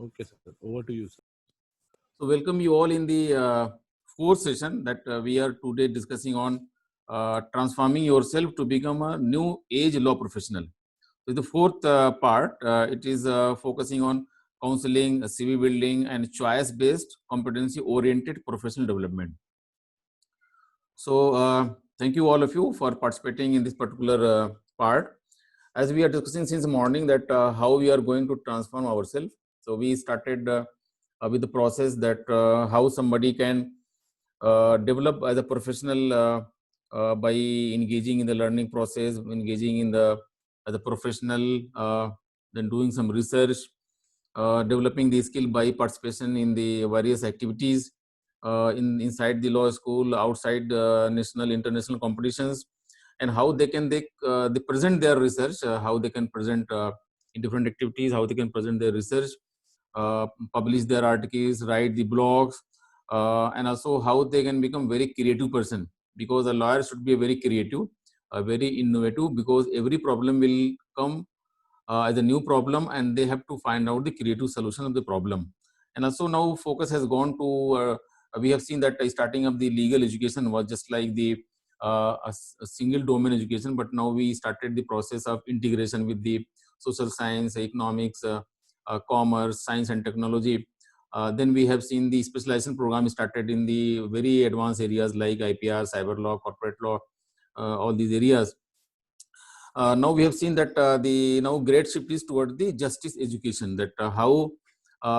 Okay, sir. Over to you, sir. So welcome you all in the fourth session that we are today discussing on transforming yourself to become a new age law professional. So the fourth part, it is focusing on counseling, CV building and choice-based competency-oriented professional development. So thank you all of you for participating in this particular part. As we are discussing since morning that how we are going to transform ourselves. So we started with the process that how somebody can develop as a professional by engaging in the learning process, engaging in the as a professional, then doing some research, developing the skill by participation in the various activities inside the law school, outside national, international competitions, and how they present their research, how they can present in different activities, how they can present their research, publish their articles, write the blogs, and also how they can become very creative person, because a lawyer should be very creative, very innovative, because every problem will come as a new problem and they have to find out the creative solution of the problem. And also now focus has gone to we have seen that starting of the legal education was just like the a single domain education, but now we started the process of integration with the social science, economics, commerce, science and technology. Then we have seen the specialization program started in the very advanced areas like IPR, cyber law, corporate law, all these areas. Now we have seen that the now great shift is toward the justice education, that how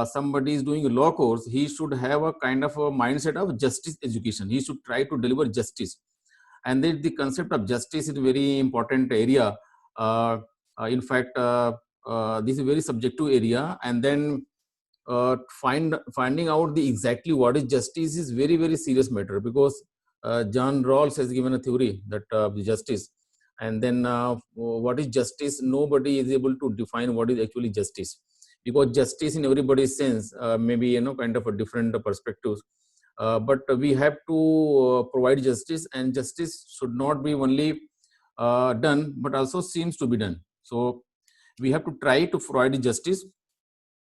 somebody is doing a law course, he should have a kind of a mindset of justice education. He should try to deliver justice, and then the concept of justice is a very important area. In fact, this is a very subjective area, and then finding out the exactly what is justice is very serious matter, because John Rawls has given a theory that the justice, and then what is justice, nobody is able to define what is actually justice, because justice in everybody's sense maybe kind of a different perspectives, but we have to provide justice, and justice should not be only done but also seems to be done. So we have to try to provide justice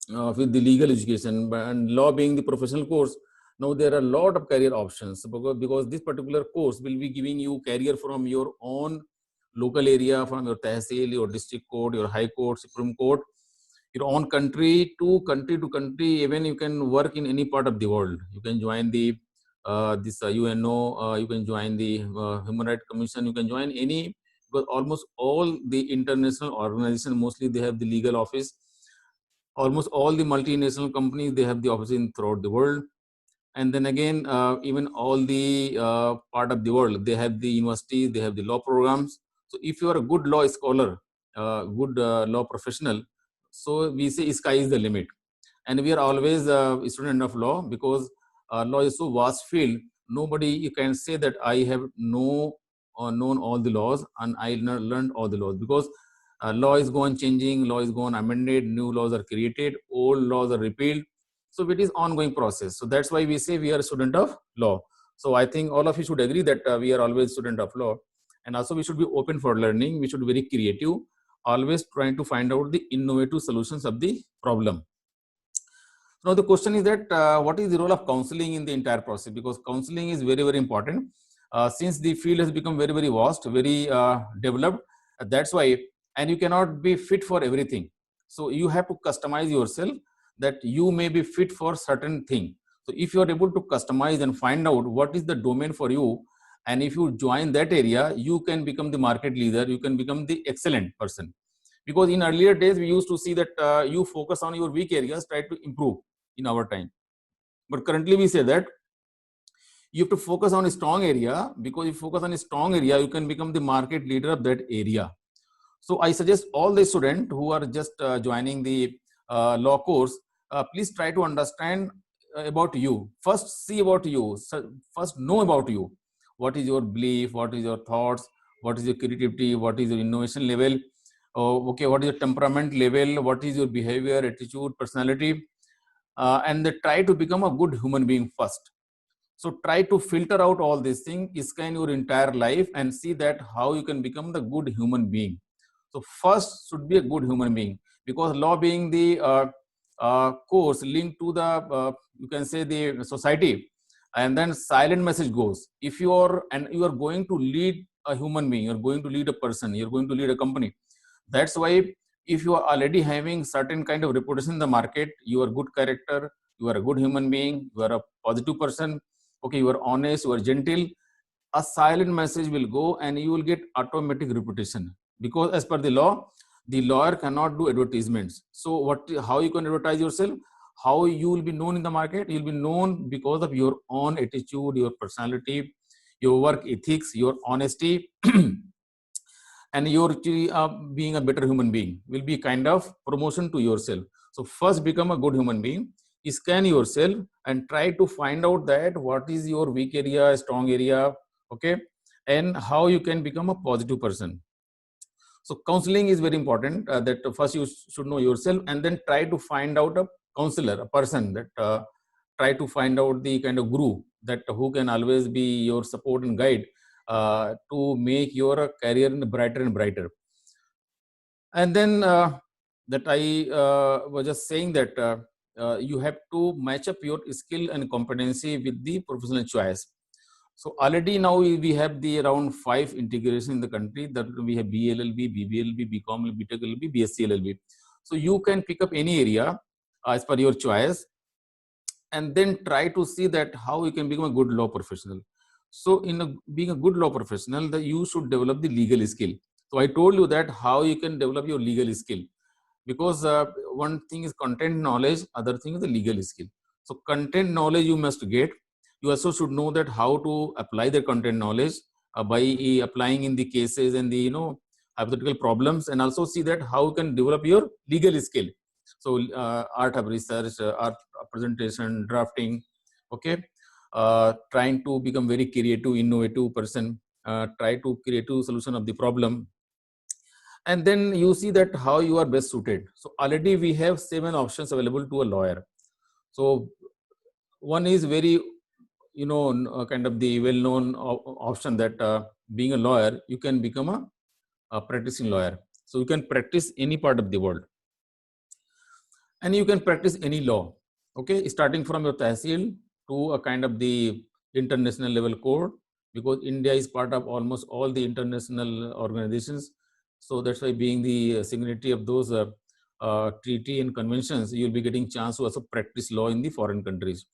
with the legal education, and law being the professional course. Now there are a lot of career options, because this particular course will be giving you career from your own local area, from your tehsil, your district court, your high court, supreme court, your own country to country. Even you can work in any part of the world. You can join the this UNO, you can join the Human Rights Commission, you can join any, because almost all the international organizations, mostly they have the legal office. Almost all the multinational companies, they have the offices in throughout the world. And then again, even all the part of the world, they have the universities, they have the law programs. So if you are a good law scholar, good law professional, so we say sky is the limit. And we are always a student of law, because law is so vast field. Nobody you can say that I have known all the laws and I learned all the laws, because law is going changing, law is going amended, new laws are created, old laws are repealed. So it is ongoing process. So that's why we say we are a student of law. So I think all of you should agree that we are always student of law, and also we should be open for learning. We should be very creative, always trying to find out the innovative solutions of the problem. Now the question is that what is the role of counseling in the entire process? Because counseling is very important. Since the field has become very vast, very developed, that's why, and you cannot be fit for everything. So you have to customize yourself, that you may be fit for certain thing. So if you are able to customize and find out what is the domain for you, and if you join that area, you can become the market leader, you can become the excellent person. Because in earlier days we used to see that you focus on your weak areas, try to improve in our time. But currently we say that you have to focus on a strong area, because if you focus on a strong area, you can become the market leader of that area. So I suggest all the students who are just joining the law course, please try to understand about you. First see about you, first know about you. What is your belief, what is your thoughts, what is your creativity, what is your innovation level, okay, what is your temperament level, what is your behavior, attitude, personality, and they try to become a good human being first. So try to filter out all these things, scan your entire life and see that how you can become the good human being. So first should be a good human being, because law being the course linked to the, you can say, the society, and then silent message goes. If you are, and you are going to lead a human being, you're going to lead a person, you're going to lead a company. That's why if you are already having certain kind of reputation in the market, you are good character, you are a good human being, you are a positive person, okay, you are honest, you are gentle, a silent message will go and you will get automatic reputation. Because as per the law, the lawyer cannot do advertisements. So how you can advertise yourself, how you will be known in the market? You'll be known because of your own attitude, your personality, your work ethics, your honesty, and your being a better human being will be kind of promotion to yourself. So first become a good human being, scan yourself and try to find out that what is your weak area, strong area, okay, and how you can become a positive person. So counseling is very important, that first you should know yourself and then try to find out a counselor, a person that try to find out the kind of guru that who can always be your support and guide to make your career brighter and brighter. And then that I was just saying that you have to match up your skill and competency with the professional choice. So already now we have the around 5 integration in the country, that we have BLLB, BBLB, BCom, BTech LLB, BSc LLB. So you can pick up any area as per your choice, and then try to see that how you can become a good law professional. So being a good law professional, that you should develop the legal skill. So I told you that how you can develop your legal skill, because one thing is content knowledge, other thing is the legal skill. So content knowledge you must get. You also should know that how to apply the content knowledge by applying in the cases and the hypothetical problems, and also see that how you can develop your legal skill. So art of research, art of presentation, drafting, okay, trying to become very creative, innovative person, try to create a solution of the problem, and then you see that how you are best suited. So already we have 7 options available to a lawyer. So one is very kind of the well-known option that being a lawyer, you can become a practicing lawyer. So you can practice any part of the world, and you can practice any law, okay, starting from your tahsil to a kind of the international level court, because India is part of almost all the international organizations. So that's why, being the signatory of those treaty and conventions, you'll be getting chance to also practice law in the foreign countries.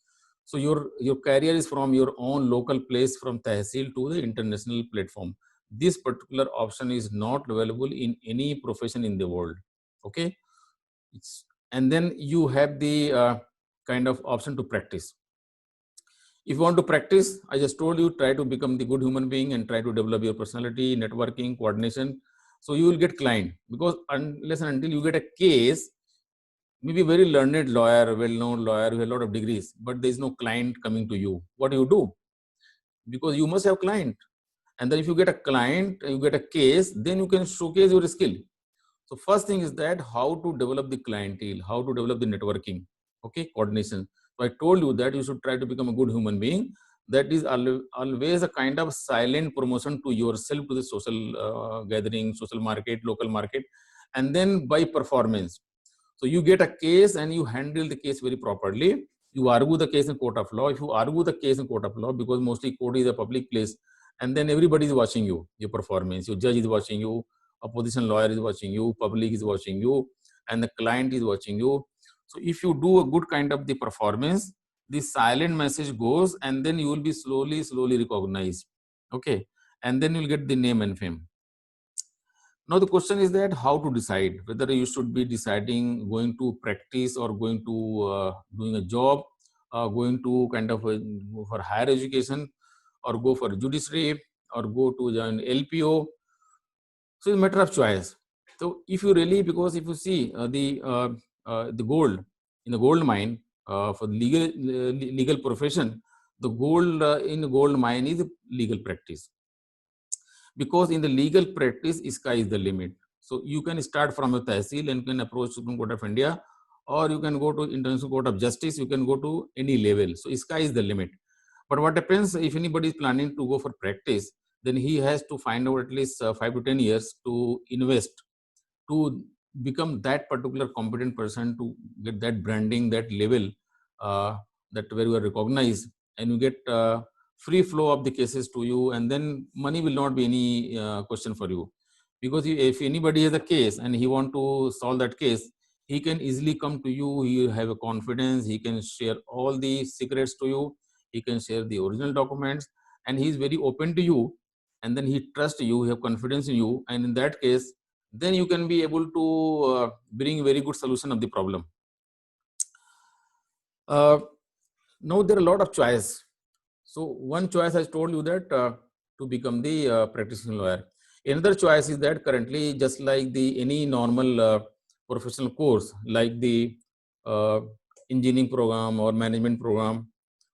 So your career is from your own local place, from tahsil to the international platform. This particular option is not available in any profession in the world, okay. And then you have the kind of option to practice. If you want to practice, I just told you, try to become the good human being and try to develop your personality, networking, coordination. So you will get client, because unless and until you get a case, maybe very learned lawyer, well-known lawyer with a lot of degrees, but there is no client coming to you, what do you do? Because you must have client. And then if you get a client, you get a case, then you can showcase your skill. So first thing is that how to develop the clientele, how to develop the networking, okay, coordination. So I told you that you should try to become a good human being. That is always a kind of silent promotion to yourself, to the social gathering, social market, local market, and then by performance. So you get a case and you handle the case very properly. You argue the case in court of law. If you argue the case in court of law, because mostly court is a public place, and then everybody is watching you, your performance. Your judge is watching you, opposition lawyer is watching you, public is watching you, and the client is watching you. So if you do a good kind of the performance, the silent message goes, and then you will be slowly recognized, okay, and then you'll get the name and fame. Now the question is that how to decide whether you should be deciding going to practice or going to doing a job, going to kind of go for higher education, or go for judiciary, or go to join LPO. So it's a matter of choice. So if you really, because if you see the gold in the gold mine, for legal profession, the gold in the gold mine is legal practice. Because in the legal practice, sky is the limit. So you can start from a tahsil and can approach Supreme Court of India, or you can go to International Court of Justice, you can go to any level. So sky is the limit. But what happens if anybody is planning to go for practice, then he has to find out at least 5 to 10 years to invest, to become that particular competent person to get that branding, that level, that where you are recognized, and you get free flow of the cases to you, and then money will not be any question for you. Because if anybody has a case and he want to solve that case, he can easily come to you. He have a confidence, he can share all the secrets to you, he can share the original documents, and he is very open to you, and then he trusts you, he have confidence in you, and in that case, then you can be able to bring very good solution of the problem. Now there are a lot of choice. So one choice I told you that to become the practitioner lawyer. Another choice is that currently, just like the any normal professional course, like the uh, engineering program or management program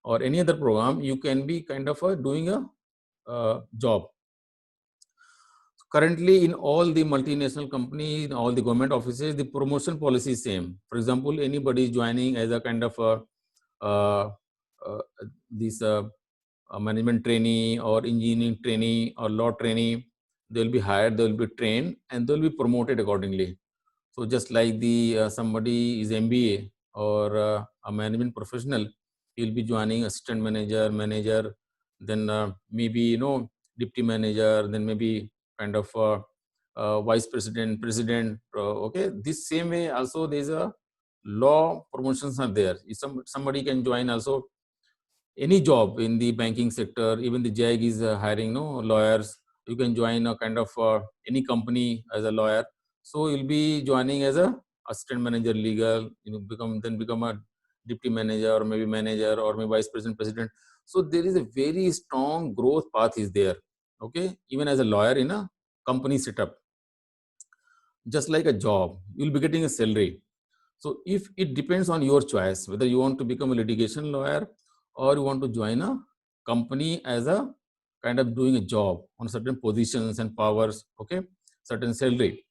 or any other program, you can be kind of doing a job. Currently, in all the multinational companies, in all the government offices, the promotion policy is same. For example, anybody is joining as a kind of uh, uh, this management trainee or engineering trainee or law trainee, they will be hired, they will be trained, and they will be promoted accordingly. So just like the somebody is MBA or a management professional, he will be joining assistant manager, manager, then maybe deputy manager, then maybe kind of vice president, president. Okay, this same way also there is a law promotions are there. If somebody can join also any job in the banking sector. Even the JAG is hiring lawyers. You can join a kind of any company as a lawyer. So you'll be joining as a assistant manager legal, become a deputy manager or maybe vice president, president. So there is a very strong growth path is there. Okay, even as a lawyer in a company setup, just like a job, you'll be getting a salary. So if it depends on your choice, whether you want to become a litigation lawyer or you want to join a company as a kind of doing a job on certain positions and powers, okay, certain salary.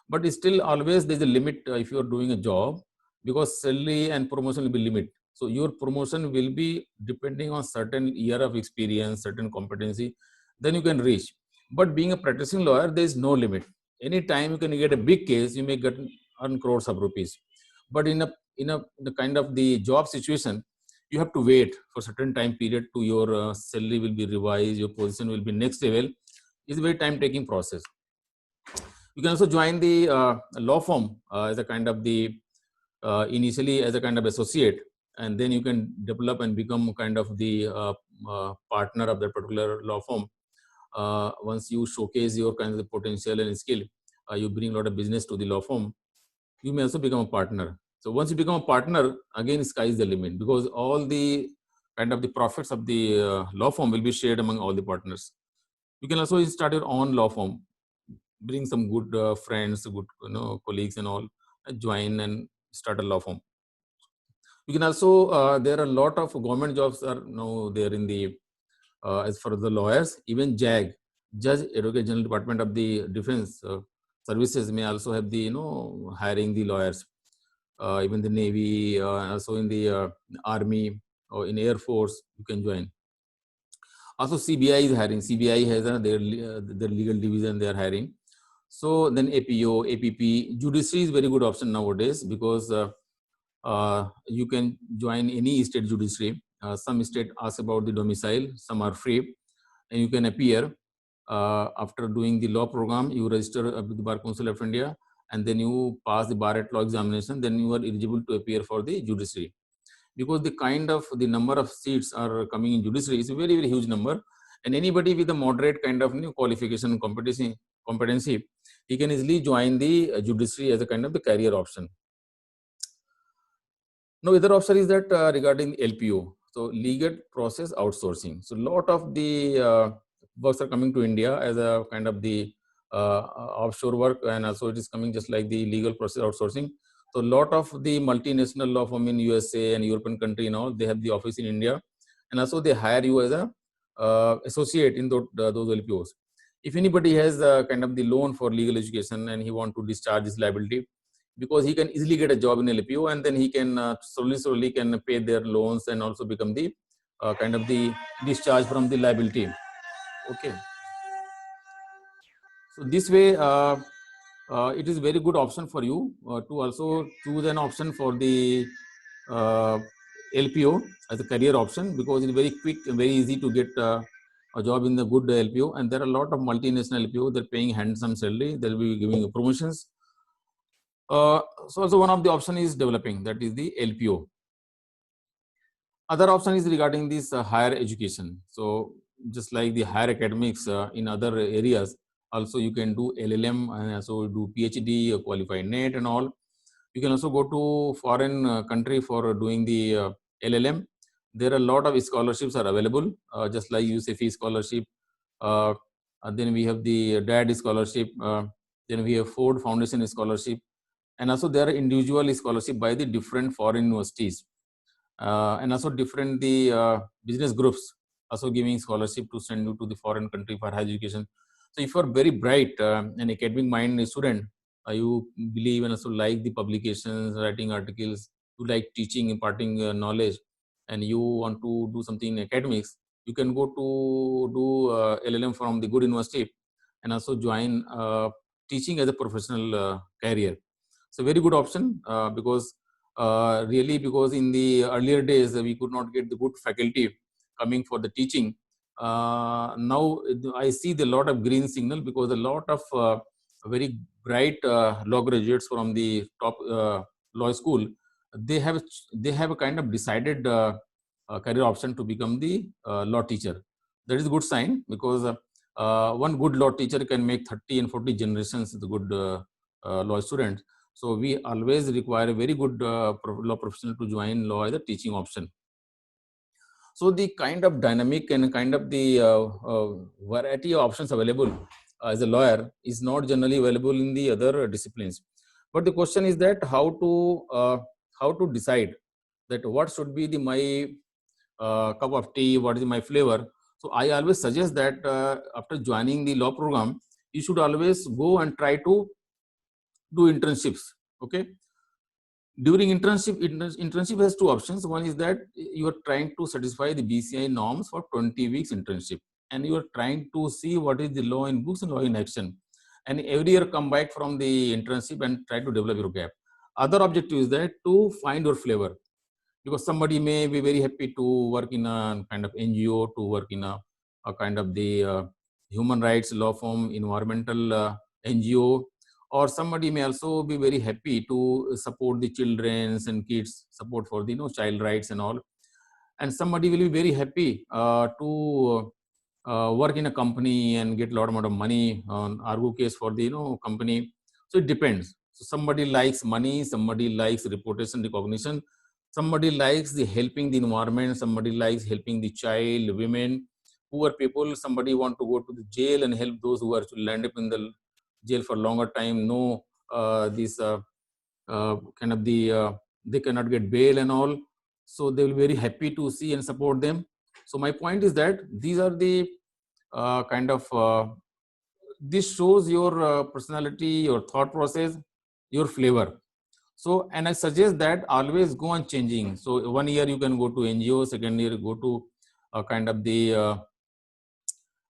But still always there's a limit if you're doing a job, because salary and promotion will be limit. So your promotion will be depending on certain year of experience, certain competency, then you can reach. But being a practicing lawyer, there is no limit. Anytime you can get a big case, you may get earn crores of rupees. But in a the kind of the job situation, you have to wait for certain time period to your salary will be revised, your position will be next level. It's a very time taking process. You can also join the law firm as a kind of the initially as a kind of associate, and then you can develop and become kind of the partner of that particular law firm. Once you showcase your kind of the potential and skill, you bring a lot of business to the law firm, you may also become a partner. So once you become a partner, again sky is the limit, because all the kind of the profits of the law firm will be shared among all the partners. You can also start your own law firm, bring some good friends, good colleagues and all, join and start a law firm. You can also there are a lot of government jobs are now there in the as for the lawyers. Even JAG, Judge Advocate General Department of the Defense Services, may also have the hiring the lawyers. Even the Navy, also in the Army or in Air Force, you can join. Also CBI is hiring. CBI has their legal division, they are hiring. So then APO, APP, judiciary is very good option nowadays, because you can join any state judiciary. Some state ask about the domicile, some are free, and you can appear after doing the law program. You register with the Bar Council of India, and then you pass the bar at law examination. Then you are eligible to appear for the judiciary, because the kind of the number of seats are coming in judiciary is a very huge number, and anybody with a moderate kind of qualification and competency, he can easily join the judiciary as a kind of the career option. Now, other option is that regarding LPO, so legal process outsourcing. So, lot of the works are coming to India as a kind of the offshore work, and also it is coming just like the legal process outsourcing. So, lot of the multinational law firm in USA and European country and all, they have the office in India, and also they hire you as a associate in those LPOs. If anybody has kind of the loan for legal education and he want to discharge his liability, because he can easily get a job in LPO, and then he can slowly can pay their loans and also become the kind of the discharge from the liability. Okay. So this way, it is very good option for you to also choose an option for the LPO as a career option, because it's very quick and very easy to get a job in the good LPO. And there are a lot of multinational LPO that are paying handsome salary. They'll be giving you promotions. So also one of the option is developing, that is the LPO. Other option is regarding this higher education. So just like the higher academics in other areas, also you can do LLM and also do PhD, qualified NET and all. You can also go to foreign country for doing the LLM. There are a lot of scholarships are available, just like USAFE scholarship. Then we have the DAD scholarship. Then we have Ford Foundation scholarship, and also there are individual scholarship by the different foreign universities, and also different the business groups also giving scholarship to send you to the foreign country for higher education. So if you are very bright and academic mind student, you believe and also like the publications, writing articles, you like teaching, imparting knowledge, and you want to do something in academics, you can go to do LLM from the good university and also join teaching as a professional career. So very good option, because really, because in the earlier days we could not get the good faculty coming for the teaching. Now I see the lot of green signal, because a lot of very bright law graduates from the top law school, they have a kind of decided career option to become the law teacher. That is a good sign, because one good law teacher can make 30 and 40 generations the good law students. So we always require a very good law professional to join law as a teaching option. So the kind of dynamic and kind of the variety of options available as a lawyer is not generally available in the other disciplines. But the question is that how to decide that what should be the my cup of tea, what is my flavor. So I always suggest that after joining the law program, you should always go and try to do internships. Okay, during internship has two options. One is that you are trying to satisfy the BCI norms for 20 weeks internship, and you are trying to see what is the law in books and law in action, and every year come back from the internship and try to develop your gap. Other objective is that to find your flavor, because somebody may be very happy to work in a kind of NGO, to work in a kind of the human rights law firm, environmental NGO, or somebody may also be very happy to support the childrens and kids, support for the child rights and all. And somebody will be very happy to work in a company and get a lot amount of money on argue case for the company. So it depends. So somebody likes money, somebody likes reputation, recognition, somebody likes the helping the environment, somebody likes helping the child, women, poor people. Somebody want to go to the jail and help those who are to land up in the jail for longer time. No, this kind of the they cannot get bail and all. So they will be very happy to see and support them. So my point is that these are the kind of this shows your personality, your thought process, your flavor. So, and I suggest that always go on changing. So 1 year you can go to NGO, second year go to kind of the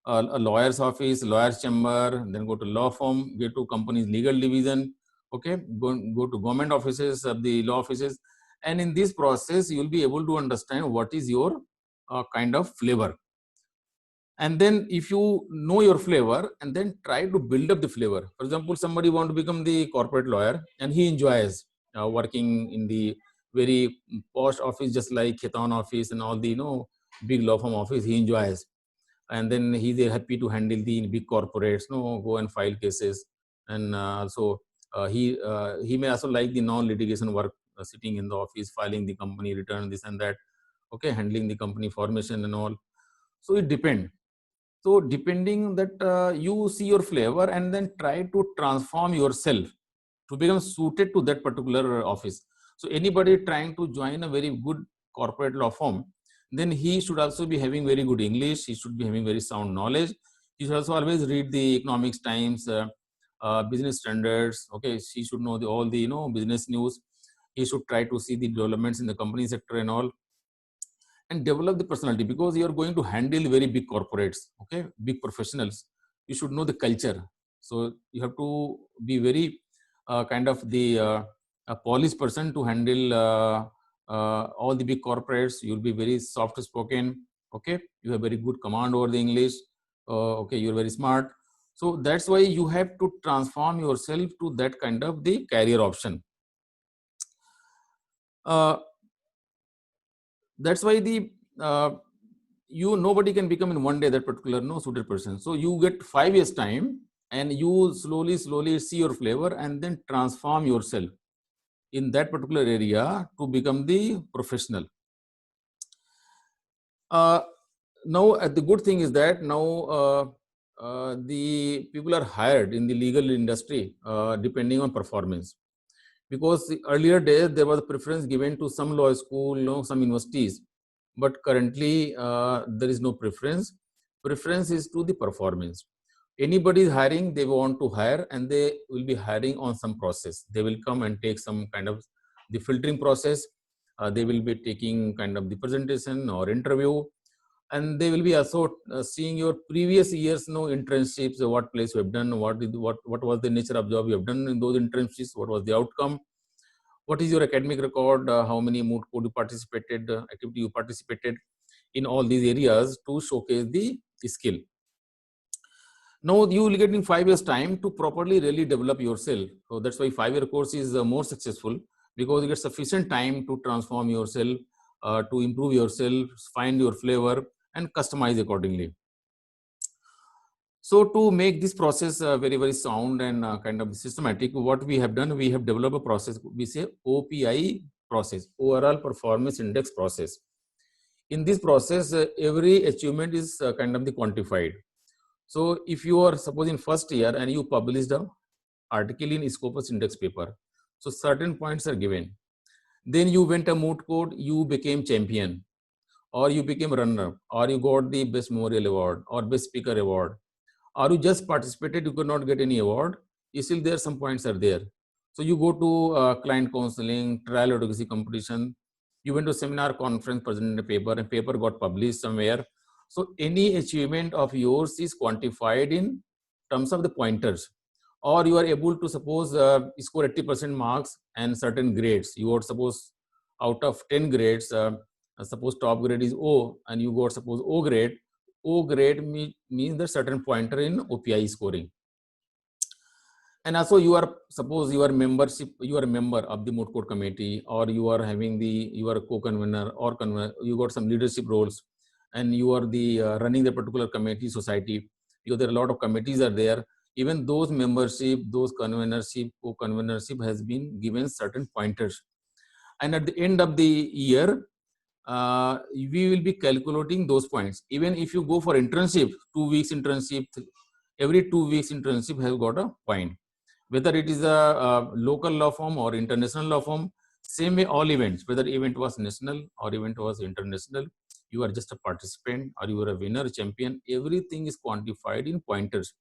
a lawyer's office, lawyer's chamber, then go to law firm, get to company's legal division, okay, go to government offices of the law offices. And in this process, you will be able to understand what is your kind of flavor. And then if you know your flavor and then try to build up the flavor. For example, somebody want to become the corporate lawyer and he enjoys working in the very posh office, just like Khitan office and all the big law firm office, he enjoys. And then he's happy to handle the big corporates, go and file cases. And also he may also like the non-litigation work, sitting in the office, filing the company return, this and that, okay, handling the company formation and all. So it depends. So depending that you see your flavor and then try to transform yourself to become suited to that particular office. So anybody trying to join a very good corporate law firm, then he should also be having very good English. He should be having very sound knowledge. He should also always read the economics times, business standards. Okay, he should know all the business news. He should try to see the developments in the company sector and all, and develop the personality, because you are going to handle very big corporates, okay, big professionals. You should know the culture. So you have to be very kind of the a polished person to handle all the big corporates. You'll be very soft spoken. Okay, you have very good command over the English. Okay, you're very smart. So that's why you have to transform yourself to that kind of the career option. That's why the nobody can become in one day that particular suited person. So you get 5 years time, and you slowly see your flavor and then transform yourself in that particular area to become the professional. Now the good thing is that now the people are hired in the legal industry depending on performance, because the earlier days there was a preference given to some law school, some universities, but currently there is no preference. Preference is to the performance. Anybody is hiring, they want to hire, and they will be hiring on some process. They will come and take some kind of the filtering process. They will be taking kind of the presentation or interview, and they will be also seeing your previous years internships, what place you have done, what was the nature of job you have done in those internships, what was the outcome, what is your academic record, how many moot court you participated, activity you participated in all these areas to showcase the skill. Now you will get in 5 years time to properly really develop yourself. So that's why 5-year course is more successful, because you get sufficient time to transform yourself, to improve yourself, find your flavor, and customize accordingly. So to make this process very sound and kind of systematic, what we have done, we have developed a process we say OPI process, overall performance index process. In this process, every achievement is kind of the quantified. So if you are suppose in first year and you published an article in Scopus index paper, so certain points are given. Then you went a moot court, you became champion, or you became runner, or you got the best memorial award or best speaker award, or you just participated, you could not get any award, still there some points are there. So you go to client counseling, trial advocacy competition, you went to seminar, conference, presented a paper, and paper got published somewhere. So any achievement of yours is quantified in terms of the pointers. Or you are able to suppose score 80% marks and certain grades. You are suppose out of 10 grades, suppose top grade is O, and you got suppose O grade. O grade means the certain pointer in OPI scoring. And also you are suppose you are a member of the moot court committee, or you are a co-convener or you got some leadership roles, and you are the running the particular committee society, because there are a lot of committees are there. Even those membership, those convenership, co-convenership has been given certain pointers. And at the end of the year, we will be calculating those points. Even if you go for internship, 2 weeks internship, every 2 weeks internship has got a point. Whether it is a local law firm or international law firm, same way all events, whether event was national or event was international, you are just a participant or you are a winner, champion, everything is quantified in pointers.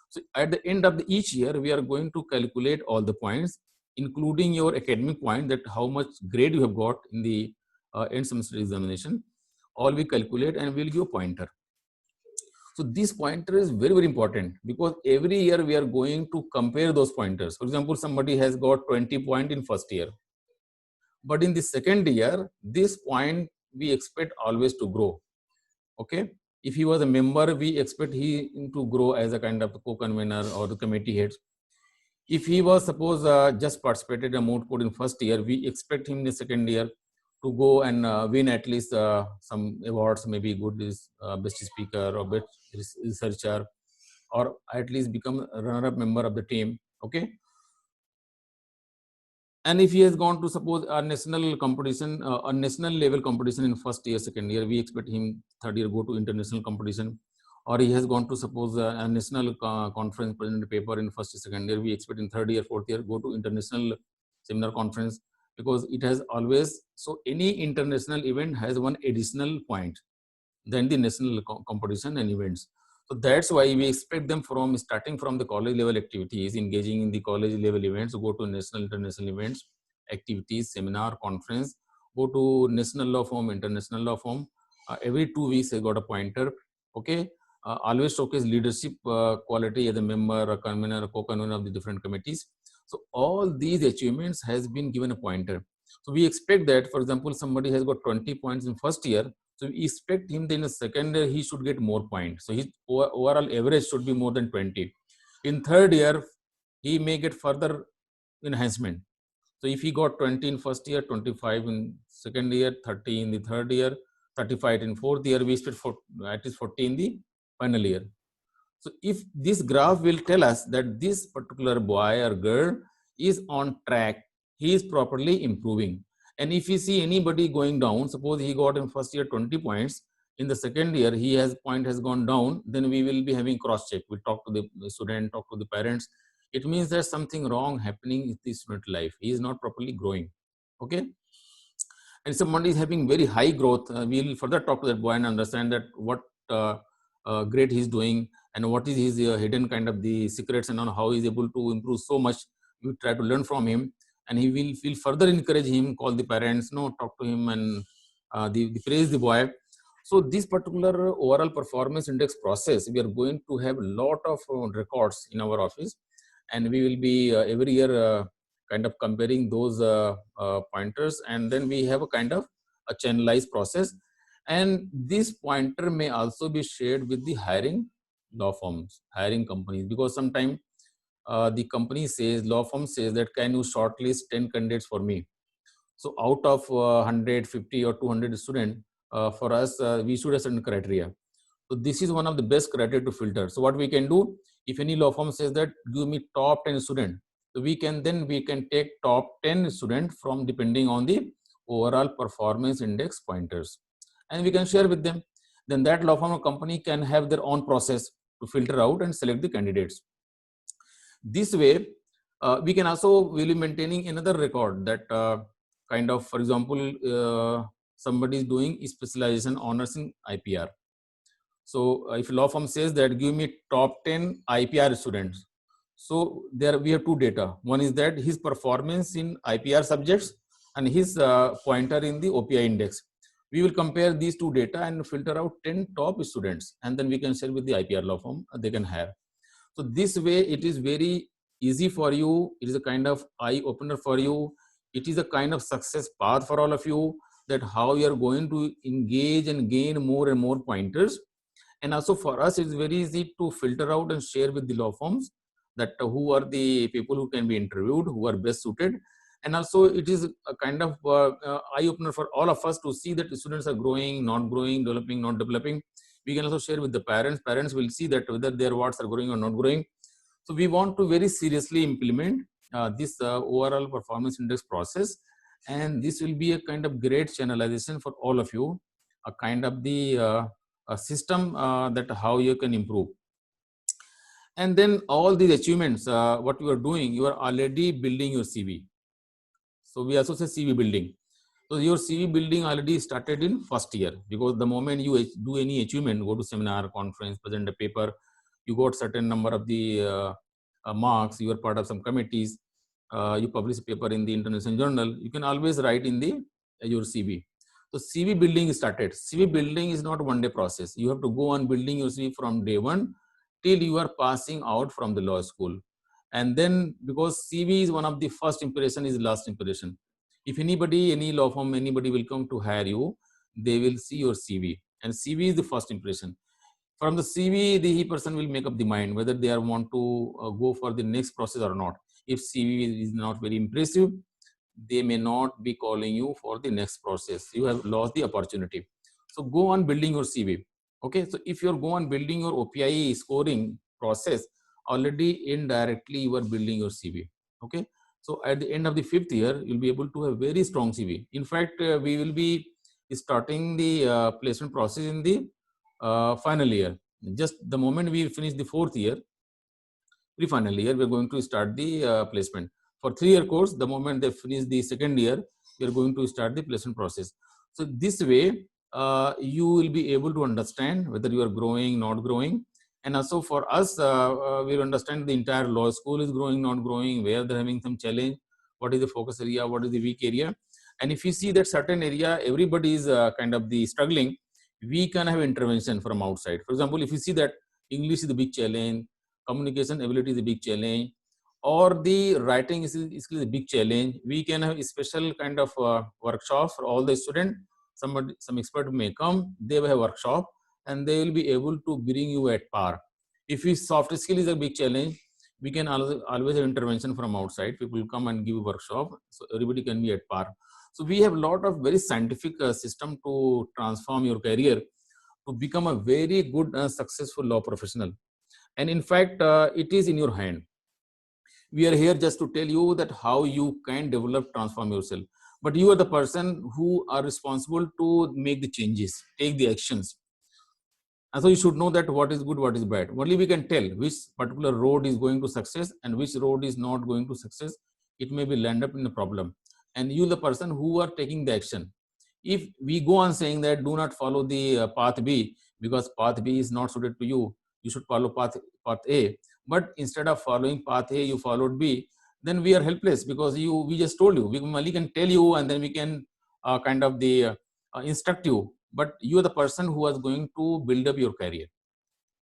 So at the end of each year, we are going to calculate all the points, including your academic point, that how much grade you have got in the end semester examination. All we calculate and we'll give a pointer. So this pointer is very important, because every year we are going to compare those pointers. For example, somebody has got 20 points in first year, but in the second year, this point we expect always to grow. Okay, if he was a member, we expect he to grow as a kind of co-convener or the committee heads. If he was suppose just participated in a moot court in first year, we expect him in the second year to go and win at least some awards, maybe good is best speaker or best researcher, or at least become a runner-up member of the team. Okay. And if he has gone to suppose a national competition, a national level competition in first year, second year, we expect him third year go to international competition. Or he has gone to suppose a national conference, present paper in first year, second year, we expect in third year, fourth year go to international seminar conference, because it has always, so any international event has one additional point than the national competition and events. So that's why we expect them from starting from the college level activities, engaging in the college level events, go to national, international events, activities, seminar, conference, go to national law firm, international law firm. Every 2 weeks, I got a pointer. Okay. always showcase leadership quality as a member, a convener, a co-convener of the different committees. So all these achievements has been given a pointer. So we expect that, for example, somebody has got 20 points in first year. So we expect him that in the second year, he should get more points. So his overall average should be more than 20. In third year, he may get further enhancement. So if he got 20 in first year, 25 in second year, 30 in the third year, 35 in fourth year, we expect at least 40 in the final year. So if this graph will tell us that this particular boy or girl is on track, he is properly improving. And if we see anybody going down, suppose he got in first year 20 points, in the second year point has gone down, then we will be having cross check. We talk to the student, talk to the parents. It means there's something wrong happening in the student life. He is not properly growing. Okay. And somebody is having very high growth, we'll further talk to that boy and understand that what grade he's doing and what is his hidden kind of the secrets and on how he's able to improve so much. We try to learn from him, and he will further encourage him, call the parents, talk to him, and the praise the boy. So this particular overall performance index process, we are going to have a lot of records in our office, and we will be every year kind of comparing those pointers, and then we have a kind of a channelized process. And this pointer may also be shared with the hiring law firms, hiring companies, because sometimes the company says, law firm says that, can you shortlist 10 candidates for me? So out of 150 or 200 students, for us, we should have certain criteria. So this is one of the best criteria to filter. So what we can do, if any law firm says that give me top 10 students, so we can take top 10 students from depending on the overall performance index pointers, and we can share with them. Then that law firm or company can have their own process to filter out and select the candidates. This way, we can also will be maintaining another record that kind of, for example, somebody is doing specialization honors in IPR. So if law firm says that give me top 10 IPR students, so there we have two data. One is that his performance in IPR subjects and his pointer in the OPI index. We will compare these two data and filter out 10 top students, and then we can share with the IPR law firm, they can hire. So this way it is very easy for you. It is a kind of eye opener for you. It is a kind of success path for all of you, that how you are going to engage and gain more and more pointers. And also for us, it's very easy to filter out and share with the law firms that who are the people who can be interviewed, who are best suited. And also it is a kind of eye opener for all of us to see that the students are growing, not growing, developing, not developing. We can also share with the parents. Parents will see that whether their wards are growing or not growing. So we want to very seriously implement this overall performance index process. And this will be a kind of great channelization for all of you, a kind of the a system that how you can improve. And then all these achievements, what you are doing, you are already building your CV. So we also say CV building. So your CV building already started in first year, because the moment you do any achievement, go to seminar, conference, present a paper, you got certain number of the marks, you are part of some committees, you publish a paper in the international journal, you can always write in the your CV. So CV building started. CV building is not one day process. You have to go on building your CV from day one till you are passing out from the law school. And then, because CV is one of the first impression, is last impression. If anybody, any law firm, anybody will come to hire you, they will see your CV, and CV is the first impression. From the CV, the person will make up the mind whether they are want to go for the next process or not. If CV is not very impressive, they may not be calling you for the next process. You have lost the opportunity. So go on building your CV. Okay, so if you're go on building your OPI scoring process, already indirectly you are building your CV. Okay, so at the end of the 5th year, you'll be able to have very strong CV. In fact, we will be starting the placement process in the final year. Just the moment we finish the 4th year, pre-final year, we're going to start the placement. For 3-year course, the moment they finish the 2nd year, we are going to start the placement process. So this way, you will be able to understand whether you are growing, not growing. And also for us, we'll understand the entire law school is growing, not growing, where they're having some challenge, what is the focus area, what is the weak area. And if you see that certain area, everybody is kind of the struggling, we can have intervention from outside. For example, if you see that English is a big challenge, communication ability is a big challenge, or the writing is a big challenge, we can have a special kind of workshop for all the students. Some expert may come, they will have workshop, and they will be able to bring you at par. If soft skill is a big challenge, we can always have intervention from outside. People will come and give a workshop, so everybody can be at par. So we have a lot of very scientific system to transform your career to become a very good successful law professional. And in fact, it is in your hand. We are here just to tell you that how you can develop, transform yourself. But you are the person who are responsible to make the changes, take the actions. And so you should know that what is good, what is bad. Only we can tell which particular road is going to success and which road is not going to success. It may be land up in a problem. And you, the person who are taking the action. If we go on saying that do not follow the path B because path B is not suited to you, you should follow path A. But instead of following path A, you followed B, then we are helpless because we just told you. We only can tell you and then we can kind of instruct you. But you are the person who is going to build up your career,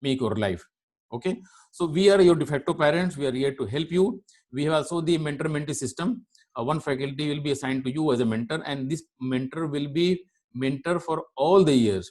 make your life. Okay. So we are your de facto parents. We are here to help you. We have also the mentor-mentee system. One faculty will be assigned to you as a mentor, and this mentor will be mentor for all the years.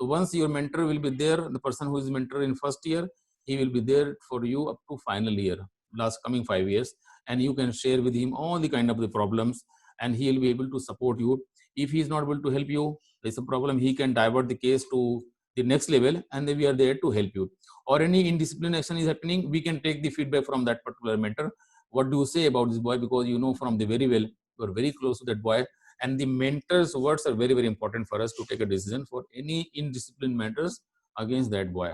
So once your mentor will be there, the person who is mentor in first year, he will be there for you up to final year, last coming 5 years, and you can share with him all the kind of the problems, and he will be able to support you. If he is not able to help you, there's a problem, he can divert the case to the next level, and then we are there to help you. Or any indisciplined action is happening, we can take the feedback from that particular mentor. What do you say about this boy? Because you know from the very well, you are very close to that boy, and the mentor's words are very, very important for us to take a decision for any indisciplined matters against that boy.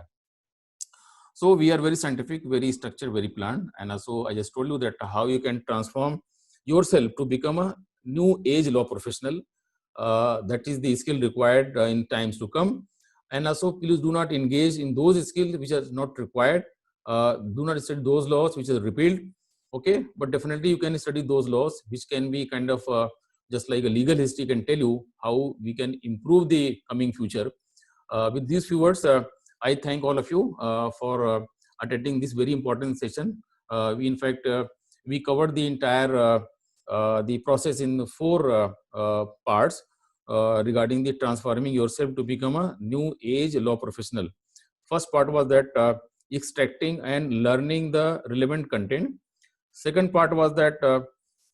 So we are very scientific, very structured, very planned. And also I just told you that how you can transform yourself to become a new age law professional. That is the skill required in times to come. And also please do not engage in those skills which are not required. Do not study those laws which are repealed. Okay, but definitely you can study those laws which can be kind of just like a legal history can tell you how we can improve the coming future. With these few words, I thank all of you for attending this very important session. In fact, we covered the entire the process in 4 parts regarding the transforming yourself to become a new age law professional. First part was that extracting and learning the relevant content. Second part was that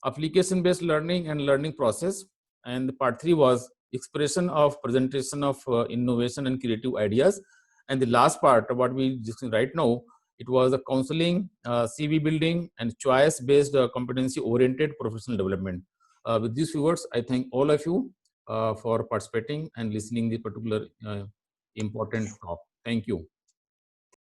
application based learning and learning process. And part 3 was expression of presentation of innovation and creative ideas. And the last part, what we discussing right now, it was the counseling, CV building, and choice-based competency-oriented professional development. With these few words, I thank all of you for participating and listening the particular important talk. Thank you.